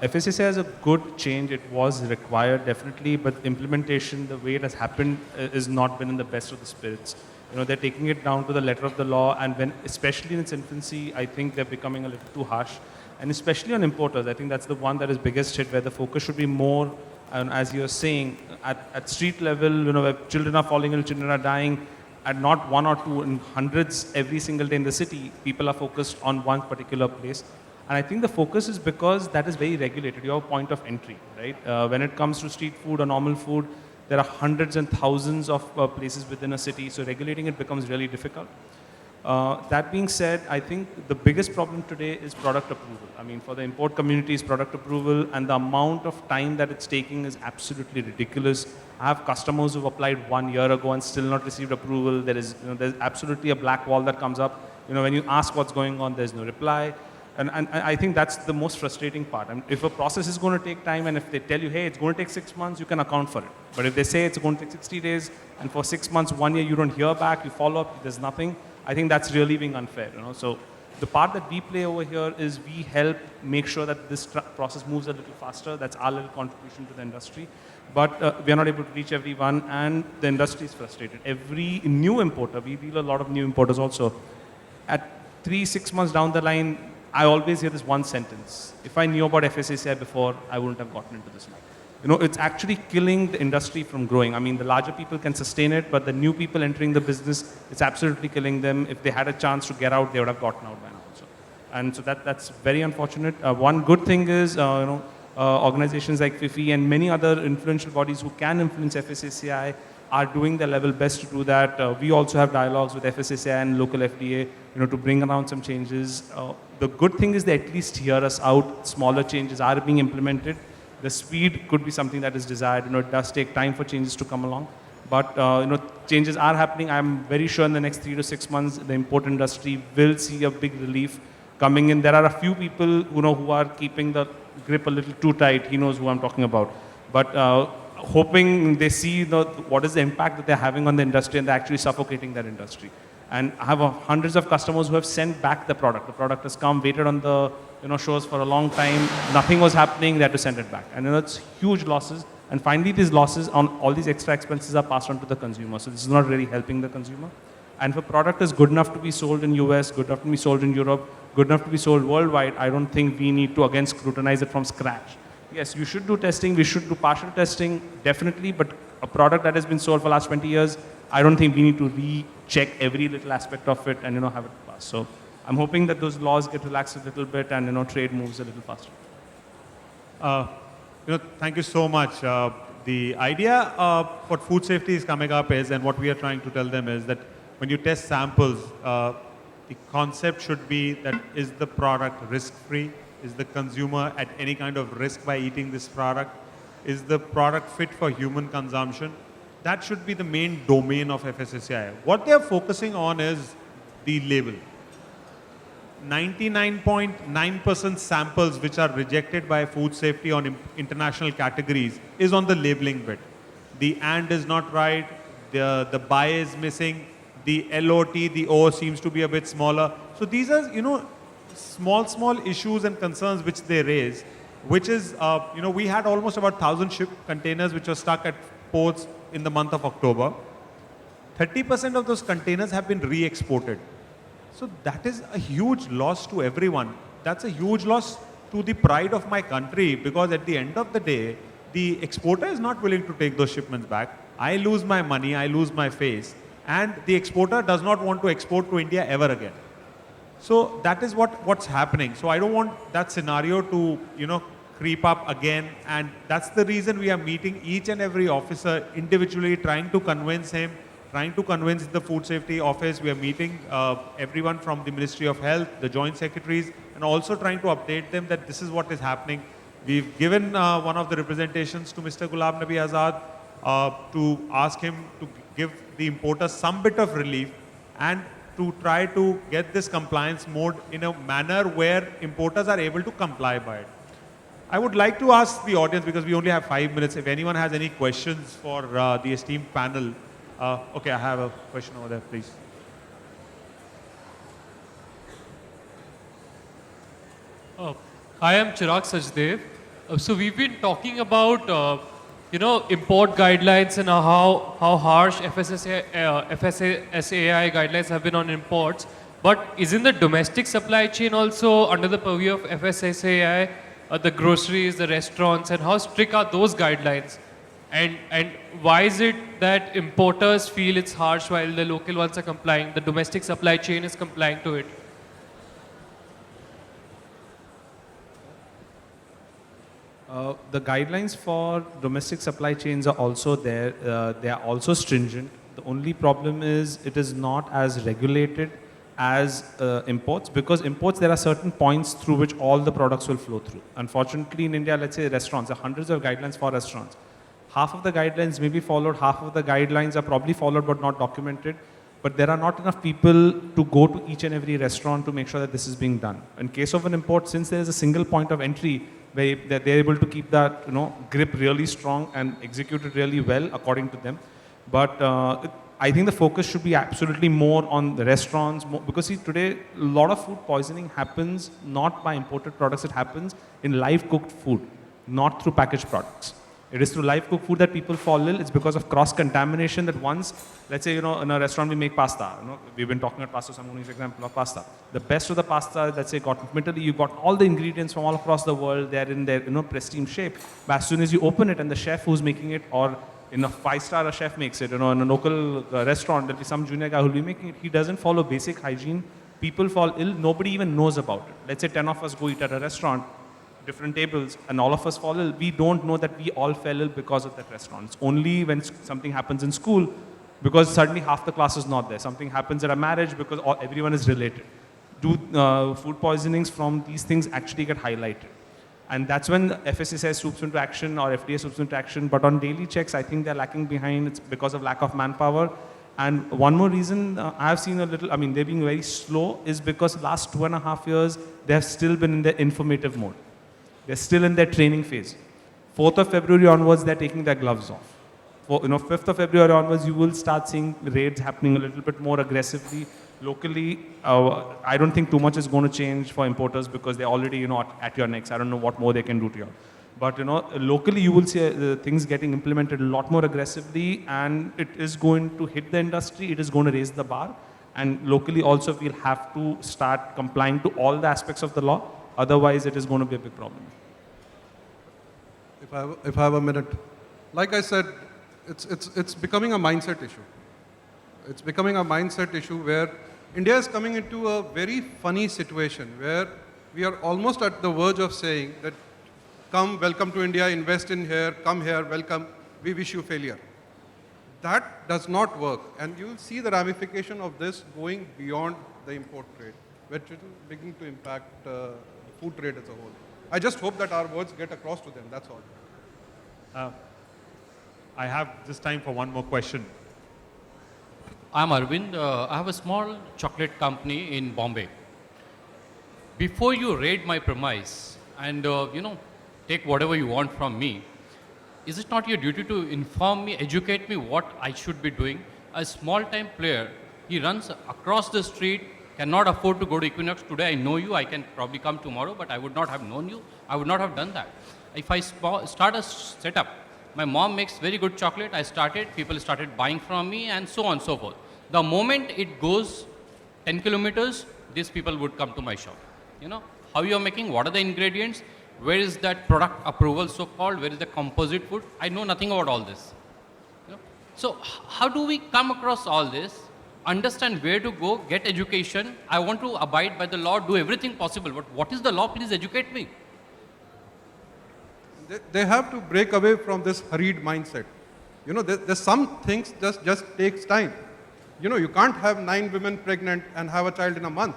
FSSAI is a good change. It was required, definitely, but implementation, the way it has happened, is not been in the best of the spirits. They're taking it down to the letter of the law, and especially in its infancy, I think they're becoming a little too harsh. And especially on importers, I think that's the one that is biggest hit, where the focus should be more, as you're saying, at street level, where children are falling ill, children are dying, and not one or two, in hundreds every single day in the city, people are focused on one particular place. And I think the focus is because that is very regulated. You have a point of entry, right? When it comes to street food or normal food, there are hundreds and thousands of places within a city, so regulating it becomes really difficult. That being said, I think the biggest problem today is product approval. I mean, for the import community is product approval, and the amount of time that it's taking is absolutely ridiculous. I have customers who've applied 1 year ago and still not received approval. There's absolutely a black wall that comes up. When you ask what's going on, there's no reply. And I think that's the most frustrating part. I mean, if a process is going to take time, and if they tell you, hey, it's going to take 6 months, you can account for it. But if they say it's going to take 60 days, and for 6 months, 1 year, you don't hear back, you follow up, there's nothing, I think that's really being unfair. So the part that we play over here is we help make sure that this process moves a little faster. That's our little contribution to the industry. But we are not able to reach everyone, and the industry is frustrated. Every new importer, we deal a lot of new importers also, at 3-6 months down the line, I always hear this one sentence: if I knew about FSSAI before, I wouldn't have gotten into this now. It's actually killing the industry from growing. I mean, the larger people can sustain it, but the new people entering the business, it's absolutely killing them. If they had a chance to get out, they would have gotten out by now also. And so that's very unfortunate. One good thing is, organizations like FIFI and many other influential bodies who can influence FSSAI are doing their level best to do that. We also have dialogues with FSSAI and local FDA, to bring around some changes. The good thing is they at least hear us out. Smaller changes are being implemented. The speed could be something that is desired. It does take time for changes to come along. But, changes are happening. I'm very sure in the next 3 to 6 months, the import industry will see a big relief coming in. There are a few people, who are keeping the grip a little too tight. He knows who I'm talking about. But hoping they see what is the impact that they're having on the industry, and they're actually suffocating that industry. And I have hundreds of customers who have sent back the product. The product has come, waited on the shores for a long time. Nothing was happening. They had to send it back. And it's huge losses. And finally, these losses on all these extra expenses are passed on to the consumer. So this is not really helping the consumer. And if a product is good enough to be sold in US, good enough to be sold in Europe, good enough to be sold worldwide, I don't think we need to again scrutinize it from scratch. Yes, you should do testing, we should do partial testing, definitely, but a product that has been sold for the last 20 years, I don't think we need to recheck every little aspect of it and have it pass. So I'm hoping that those laws get relaxed a little bit and trade moves a little faster. Thank you so much. The idea for food safety is coming up is, and what we are trying to tell them is that when you test samples, the concept should be that is the product risk-free? Is the consumer at any kind of risk by eating this product? Is the product fit for human consumption? That should be the main domain of FSSAI. What they are focusing on is the label. 99.9% samples which are rejected by food safety on international categories is on the labeling bit. The and is not right, the by is missing, the LOT, the O seems to be a bit smaller. So these are, small issues and concerns which they raise, which is, we had almost about 1,000 ship containers which were stuck at ports in the month of October. 30% of those containers have been re-exported. So that is a huge loss to everyone. That's a huge loss to the pride of my country, because at the end of the day, the exporter is not willing to take those shipments back. I lose my money, I lose my face, and the exporter does not want to export to India ever again. So that is what's happening. So I don't want that scenario to, creep up again, and that's the reason we are meeting each and every officer individually, trying to convince him, trying to convince the Food Safety Office. We are meeting everyone from the Ministry of Health, the Joint Secretaries, and also trying to update them that this is what is happening. We've given one of the representations to Mr. Ghulam Nabi Azad to ask him to give the importers some bit of relief and to try to get this compliance mode in a manner where importers are able to comply by it. I would like to ask the audience, because we only have 5 minutes, if anyone has any questions for the esteemed panel. Okay, I have a question over there, please. I am Chirag Sajdev. So we've been talking about, import guidelines and how harsh FSSAI guidelines have been on imports. But isn't the domestic supply chain also under the purview of FSSAI? The groceries, the restaurants, and how strict are those guidelines? And why is it that importers feel it's harsh while the local ones are complying, the domestic supply chain is complying to it? The guidelines for domestic supply chains are also there. They are also stringent. The only problem is it is not as regulated as imports, because imports, there are certain points through which all the products will flow through. Unfortunately, in India, let's say restaurants, there are hundreds of guidelines for restaurants. Half of the guidelines may be followed, half of the guidelines are probably followed but not documented. But there are not enough people to go to each and every restaurant to make sure that this is being done. In case of an import, since there is a single point of entry, where they're able to keep that grip really strong and execute it really well according to them. But I think the focus should be absolutely more on the restaurants, because see, today a lot of food poisoning happens not by imported products, it happens in live cooked food, not through packaged products. It is through live cooked food that people fall ill. It's because of cross-contamination that once, let's say, in a restaurant we make pasta. We've been talking about pasta, so I'm going to use an example of pasta. The best of the pasta, let's say, got from Italy, you got all the ingredients from all across the world. They're in their pristine shape. But as soon as you open it and the chef who's making it, or in a 5-star a chef makes it, in a local restaurant, there'll be some junior guy who'll be making it. He doesn't follow basic hygiene. People fall ill. Nobody even knows about it. Let's say 10 of us go eat at a restaurant, different tables, and all of us fall ill. We don't know that we all fell ill because of that restaurant. It's only when something happens in school, because suddenly half the class is not there. Something happens at a marriage because everyone is related. Food poisonings from these things actually get highlighted. And that's when FSSAI swoops into action or FDA swoops into action. But on daily checks, I think they're lacking behind. It's because of lack of manpower. And one more reason I've seen they're being very slow, is because last 2.5 years, they have still been in their informative mode. They're still in their training phase. 4th of February onwards, they're taking their gloves off. 5th of February onwards, you will start seeing raids happening a little bit more aggressively. Locally, I don't think too much is going to change for importers, because they're already, at your necks. I don't know what more they can do to you. But locally you will see things getting implemented a lot more aggressively, and it is going to hit the industry. It is going to raise the bar, and locally also we'll have to start complying to all the aspects of the law. Otherwise, it is going to be a big problem. If I have a minute, like I said, it's becoming a mindset issue. It's becoming a mindset issue where India is coming into a very funny situation where we are almost at the verge of saying that, come, welcome to India, invest in here, come here, welcome, we wish you failure. That does not work, and you will see the ramification of this going beyond the import trade, which will begin to impact the food trade as a whole. I just hope that our words get across to them, that's all. I have just time for one more question. I'm Arvind. I have a small chocolate company in Bombay. Before you raid my premise and take whatever you want from me, is it not your duty to inform me, educate me what I should be doing? A small-time player, he runs across the street, cannot afford to go to Equinox. Today I know you, I can probably come tomorrow, but I would not have known you. I would not have done that. If I start a setup, my mom makes very good chocolate, I started, people started buying from me, and so on and so forth. The moment it goes 10 kilometers, these people would come to my shop. How you are making, what are the ingredients, where is that product approval so-called, where is the composite food? I know nothing about all this. So how do we come across all this, understand where to go, get education? I want to abide by the law, do everything possible, but what is the law? Please educate me. They have to break away from this hurried mindset. There's some things just takes time. You can't have 9 women pregnant and have a child in a month.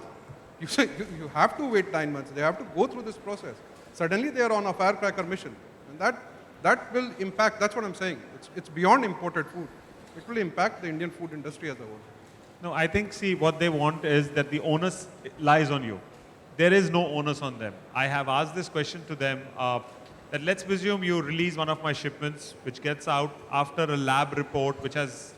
You have to wait 9 months. They have to go through this process. Suddenly they are on a firecracker mission. And that will impact, that's what I'm saying. It's beyond imported food. It will impact the Indian food industry as a whole. No, I think, see, what they want is that the onus lies on you. There is no onus on them. I have asked this question to them, that let's presume you release one of my shipments, which gets out after a lab report, which has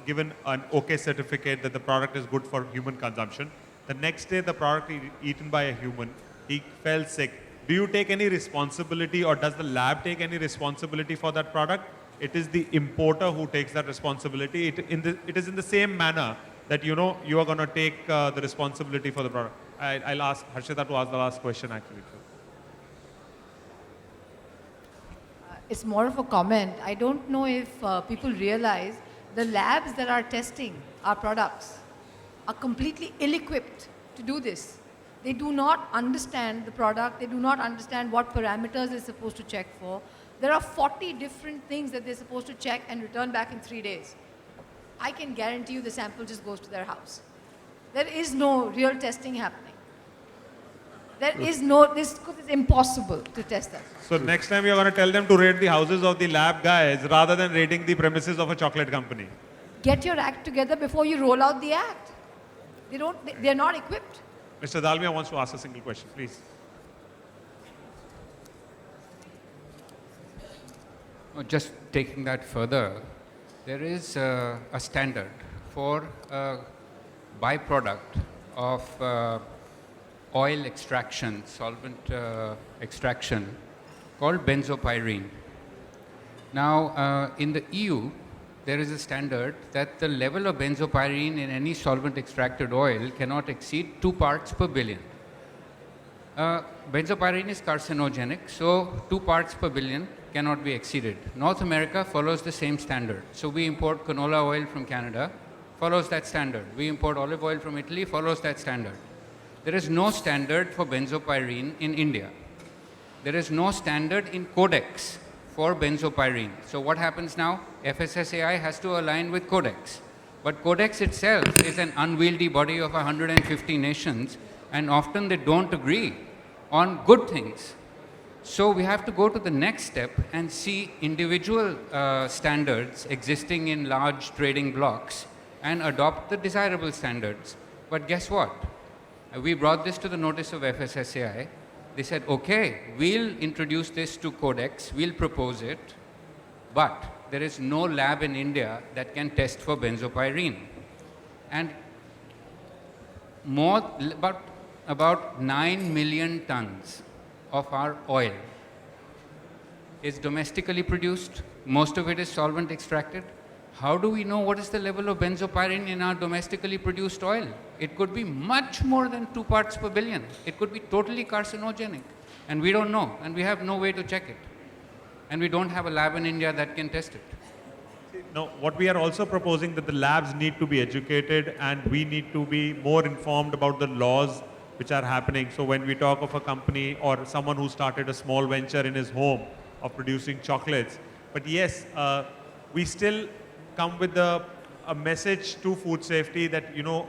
given an OK certificate that the product is good for human consumption. The next day, the product is eaten by a human. He fell sick. Do you take any responsibility, or does the lab take any responsibility for that product? It is the importer who takes that responsibility. It is in the same manner that you are going to take the responsibility for the product. I'll ask Harshita to ask the last question actually. It's more of a comment. I don't know if people realize the labs that are testing our products are completely ill-equipped to do this. They do not understand the product. They do not understand what parameters they're supposed to check for. There are 40 different things that they're supposed to check and return back in 3 days. I can guarantee you the sample just goes to their house. There is no real testing happening. It's impossible to test that. So next time you're going to tell them to raid the houses of the lab guys rather than raiding the premises of a chocolate company. Get your act together before you roll out the act. They're not equipped. Mr. Dalmia wants to ask a single question, please. Just taking that further, there is a standard for a byproduct of oil extraction, solvent extraction, called benzopyrene. Now, in the EU, there is a standard that the level of benzopyrene in any solvent extracted oil cannot exceed 2 parts per billion. Benzopyrene is carcinogenic, so 2 parts per billion cannot be exceeded. North America follows the same standard. So we import canola oil from Canada, follows that standard. We import olive oil from Italy, follows that standard. There is no standard for benzopyrene in India. There is no standard in Codex for benzopyrene. So what happens now? FSSAI has to align with Codex. But Codex itself is an unwieldy body of 150 nations, and often they don't agree on good things. So we have to go to the next step and see individual standards existing in large trading blocks and adopt the desirable standards. But guess what? We brought this to the notice of FSSAI. They said, okay, we'll introduce this to Codex, we'll propose it, but there is no lab in India that can test for benzopyrene. And about 9 million tons of our oil is domestically produced. Most of it is solvent extracted. How do we know what is the level of benzopyrene in our domestically produced oil? It could be much more than 2 parts per billion. It could be totally carcinogenic. And we don't know, and we have no way to check it. And we don't have a lab in India that can test it. No, what we are also proposing that the labs need to be educated and we need to be more informed about the laws which are happening. So when we talk of a company or someone who started a small venture in his home of producing chocolates, but yes, we still come with a message to food safety that, you know,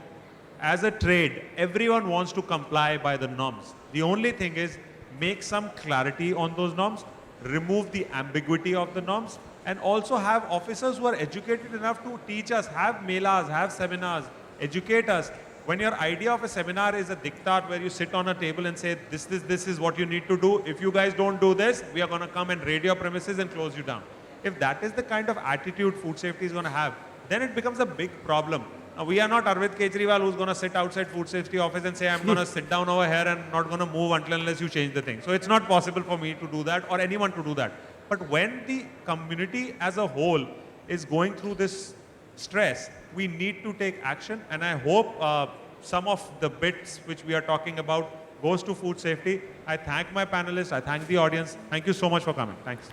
as a trade, everyone wants to comply by the norms. The only thing is make some clarity on those norms, remove the ambiguity of the norms, and also have officers who are educated enough to teach us, have melas, have seminars, educate us. When your idea of a seminar is a diktat where you sit on a table and say, this is what you need to do. If you guys don't do this, we are going to come and raid your premises and close you down. If that is the kind of attitude food safety is going to have, then it becomes a big problem. Now, we are not Arvind Kejriwal who's going to sit outside food safety office and say, I'm going to sit down over here and not going to move unless you change the thing. So it's not possible for me to do that or anyone to do that. But when the community as a whole is going through this stress, we need to take action. And I hope some of the bits which we are talking about goes to food safety. I thank my panelists. I thank the audience. Thank you so much for coming. Thanks.